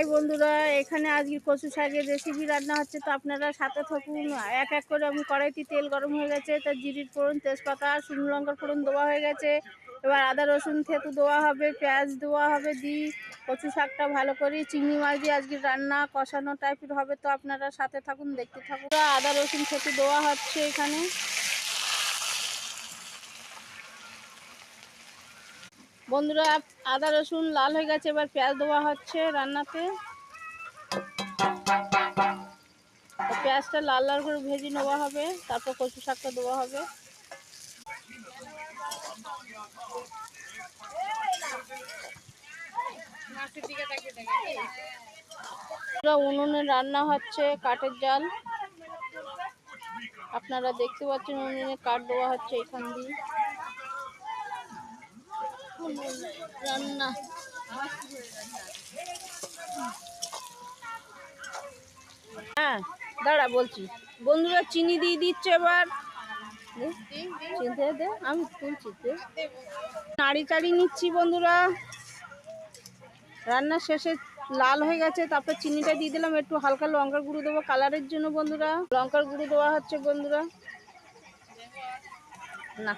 High বন্ধুরা, এখানে আজকে কচু শাকের রেসিপি রান্না হচ্ছে, তো আপনারা সাথে থাকুন। এক এক করে আমি কড়াইতে তেল গরম হয়ে গেছে, তার জিরির ফোড়ন, তেজপাতা, শুকনো লঙ্কার ফোড়ন দেওয়া হয়ে গেছে। এবার আদা রসুন থেতু দেওয়া হবে, পেঁয়াজ দেওয়া হবে, দিয়ে কচু শাকটা ভালো করে চিংড়ি মাছ দিয়ে আজকে রান্না কষানো টাইপের হবে, তো আপনারা সাথে থাকুন, দেখতে থাকুন। আদা রসুন থেতু দেওয়া হচ্ছে এখানে। বন্ধুরা, আদা রসুন লাল হয়ে গেছে, এবার পেঁয়াজ দেওয়া হচ্ছে রান্নাতে। পেঁয়াজটা লাল লাল করে ভেজে নেওয়া হবে, তারপর কচু শাকটা দেওয়া হবে। উনুনে রান্না হচ্ছে, কাঠের জাল। আপনারা দেখতে পাচ্ছেন উনুনে কাঠ দেওয়া হচ্ছে এখান দিয়ে রান্না। হ্যাঁ দাঁড়া বলছি। বন্ধুরা চিনি দিয়ে দিচ্ছে, এবার আমি তুলছি, নাড়ি চাড়ি নিচ্ছি। বন্ধুরা রান্না শেষে লাল হয়ে গেছে, তারপর চিনিটা দিয়ে দিলাম, একটু হালকা লঙ্কার গুঁড়ো দেবো কালারের জন্য। বন্ধুরা লঙ্কার গুঁড়ো দেওয়া হচ্ছে। বন্ধুরা না,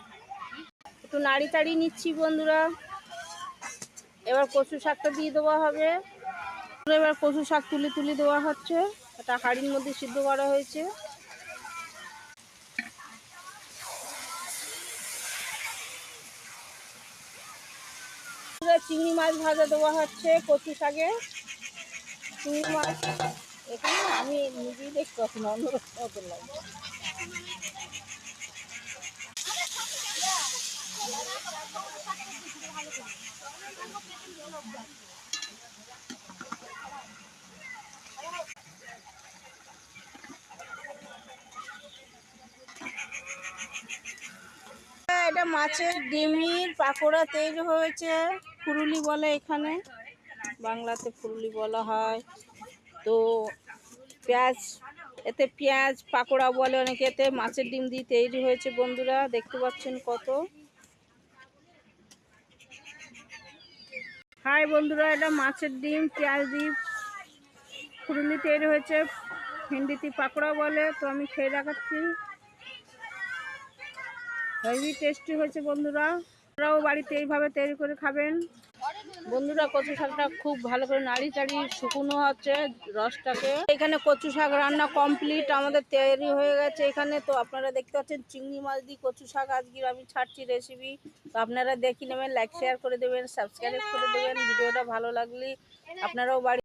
একটু নাড়ি চাড়ি নিচ্ছি। বন্ধুরা এবার কচু শাকটা দিয়ে দেওয়া হবে। এবার কচু শাক তুলে তুলে দেওয়া হচ্ছে, এটা হাঁড়ির মধ্যে সিদ্ধ করা হয়েছে। চিংড়ি মাছ ভাজা দেওয়া হচ্ছে কচু শাকে। চিংড়ি মাছ এখানে আমি নিজেই দেখতে পাচ্ছি না, অন্যরকম লাগছে। এটা মাছের ডিমির পাকোড়া তৈরি হয়েছে, ফুরুলি বলে এখানে, বাংলাতে ফুরুলি বলা হয়। তো পেঁয়াজ, এতে পেঁয়াজ পাকোড়া বলে অনেকে, এতে মাছের ডিম দিয়ে তৈরি হয়েছে। বন্ধুরা দেখতে পাচ্ছেন কত। হাই বন্ধুরা, এটা মাছের ডিম পেঁয়াজ দিয়ে ফুরুলি তৈরি হয়েছে, হিন্দিতে পাকোড়া বলে। তো আমি খেয়ে দেখাচ্ছি, হেভি টেস্টি হয়েছে। বন্ধুরা আপনারাও বাড়িতে এইভাবে তৈরি করে খাবেন। বন্ধুরা কচু শাকটা খুব ভালো করে নাড়ি চাড়ি শুকনো হচ্ছে রসটাকে। এখানে কচু শাক রান্না কমপ্লিট, আমাদের তৈরি হয়ে গেছে এখানে। তো আপনারা দেখতে পাচ্ছেন চিংড়ি মাছ দিয়ে কচু শাক আজকে আমি ছাড়ছি রেসিপি। তো আপনারা দেখে নেবেন, লাইক শেয়ার করে দেবেন, সাবস্ক্রাইব করে দেবেন। ভিডিওটা ভালো লাগলে আপনারাও বাড়ি